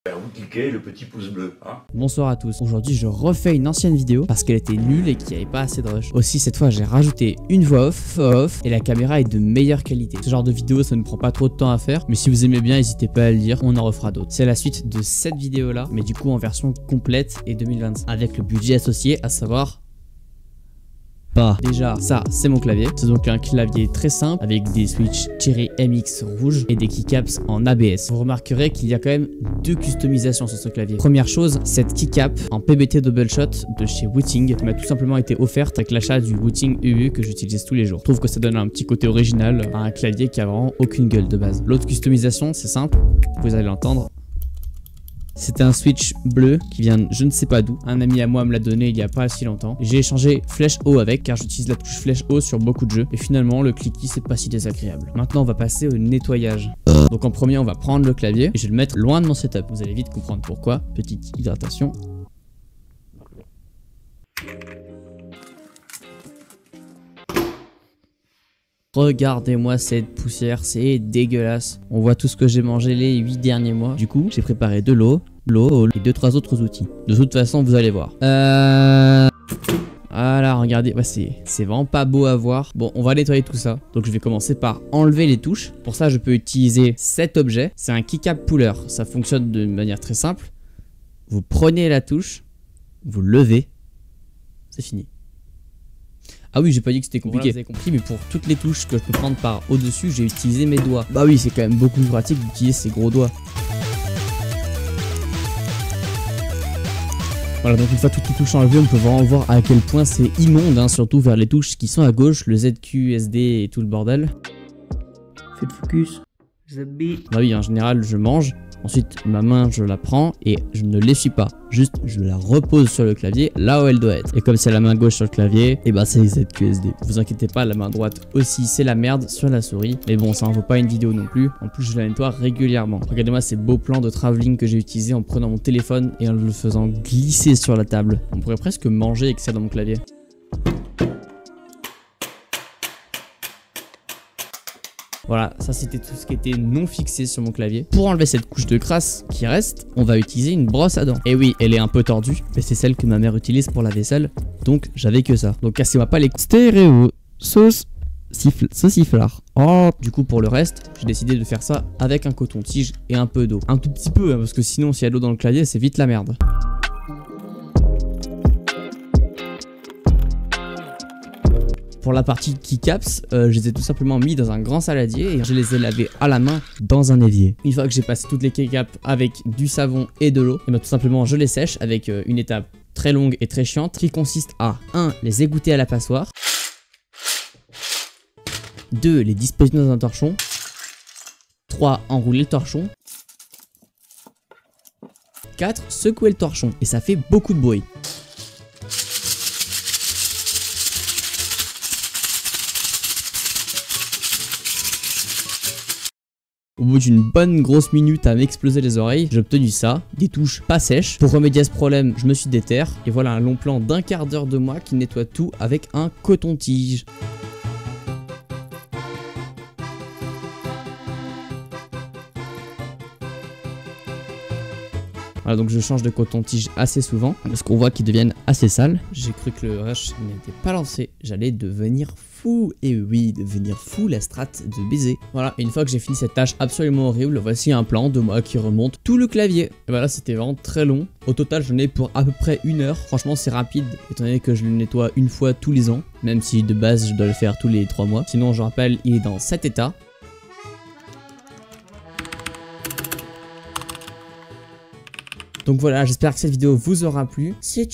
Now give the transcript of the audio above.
Vous cliquez le petit pouce bleu, hein. Bonsoir à tous, aujourd'hui je refais une ancienne vidéo parce qu'elle était nulle et qu'il n'y avait pas assez de rush. Aussi cette fois j'ai rajouté une voix off et la caméra est de meilleure qualité. Ce genre de vidéo ça ne prend pas trop de temps à faire, mais si vous aimez bien n'hésitez pas à le dire, on en refera d'autres. C'est la suite de cette vidéo là, mais du coup en version complète et 2025 avec le budget associé, à savoir... Déjà, ça c'est mon clavier. C'est donc un clavier très simple avec des switches Cherry MX rouges et des keycaps en ABS. Vous remarquerez qu'il y a quand même deux customisations sur ce clavier. Première chose, cette keycap en PBT double shot de chez Wooting m'a tout simplement été offerte avec l'achat du Wooting UU que j'utilise tous les jours. Je trouve que ça donne un petit côté original à un clavier qui a vraiment aucune gueule de base. L'autre customisation, c'est simple, vous allez l'entendre. C'était un switch bleu qui vient je ne sais pas d'où. Un ami à moi me l'a donné il y a pas si longtemps. J'ai échangé flèche haut avec car j'utilise la touche flèche haut sur beaucoup de jeux. Et finalement le cliquis c'est pas si désagréable. Maintenant on va passer au nettoyage. Donc en premier on va prendre le clavier et je vais le mettre loin de mon setup. Vous allez vite comprendre pourquoi. Petite hydratation. Regardez-moi cette poussière, c'est dégueulasse. On voit tout ce que j'ai mangé les 8 derniers mois. Du coup, j'ai préparé de l'eau et 2-3 autres outils. De toute façon, vous allez voir. Voilà, regardez, ouais, c'est vraiment pas beau à voir. Bon, on va nettoyer tout ça. Donc je vais commencer par enlever les touches. Pour ça, je peux utiliser cet objet. C'est un keycap puller. Ça fonctionne de manière très simple. Vous prenez la touche, vous levez, c'est fini. Ah oui, j'ai pas dit que c'était compliqué, voilà, vous avez compris, mais pour toutes les touches que je peux prendre par au-dessus, j'ai utilisé mes doigts. Bah oui, c'est quand même beaucoup plus pratique d'utiliser ces gros doigts. Voilà, donc une fois toutes les touches enlevées, on peut vraiment voir à quel point c'est immonde, hein, surtout vers les touches qui sont à gauche, le ZQ, SD et tout le bordel. Faites focus, Zabi. Bah oui, en général, je mange. Ensuite, ma main, je la prends et je ne l'essuie pas. Juste, je la repose sur le clavier là où elle doit être. Et comme c'est la main gauche sur le clavier, et bah c'est ZQSD. Vous inquiétez pas, la main droite aussi, c'est la merde sur la souris. Mais bon, ça en vaut pas une vidéo non plus. En plus, je la nettoie régulièrement. Regardez-moi ces beaux plans de travelling que j'ai utilisés en prenant mon téléphone et en le faisant glisser sur la table. On pourrait presque manger avec ça dans mon clavier. Voilà, ça c'était tout ce qui était non fixé sur mon clavier. Pour enlever cette couche de crasse qui reste, on va utiliser une brosse à dents. Et oui, elle est un peu tordue, mais c'est celle que ma mère utilise pour la vaisselle, donc j'avais que ça. Donc cassez-moi pas les stéréo, sauciflard. Oh. Du coup pour le reste, j'ai décidé de faire ça avec un coton-tige et un peu d'eau. Un tout petit peu, hein, parce que sinon s'il y a de l'eau dans le clavier, c'est vite la merde. Pour la partie keycaps, je les ai tout simplement mis dans un grand saladier et je les ai lavés à la main dans un évier. Une fois que j'ai passé toutes les keycaps avec du savon et de l'eau, et bien tout simplement je les sèche avec une étape très longue et très chiante qui consiste à 1. Les égoutter à la passoire, 2. Les disposer dans un torchon, 3. Enrouler le torchon, 4. Secouer le torchon et ça fait beaucoup de bruit. Au bout d'une bonne grosse minute à m'exploser les oreilles, j'ai obtenu ça, des touches pas sèches. Pour remédier à ce problème, je me suis déterré et voilà un long plan d'un quart d'heure de moi qui nettoie tout avec un coton-tige. Voilà, donc je change de coton-tige assez souvent parce qu'on voit qu'ils deviennent assez sales. J'ai cru que le rush n'était pas lancé, j'allais devenir fou. Et oui, devenir fou, la strat de baiser. Voilà, et une fois que j'ai fini cette tâche absolument horrible, voici un plan de moi qui remonte tout le clavier. Et voilà, c'était vraiment très long. Au total, j'en ai pour à peu près 1 heure. Franchement, c'est rapide étant donné que je le nettoie une fois tous les ans, même si de base je dois le faire tous les 3 mois. Sinon, je rappelle, il est dans cet état. Donc voilà, j'espère que cette vidéo vous aura plu. C'est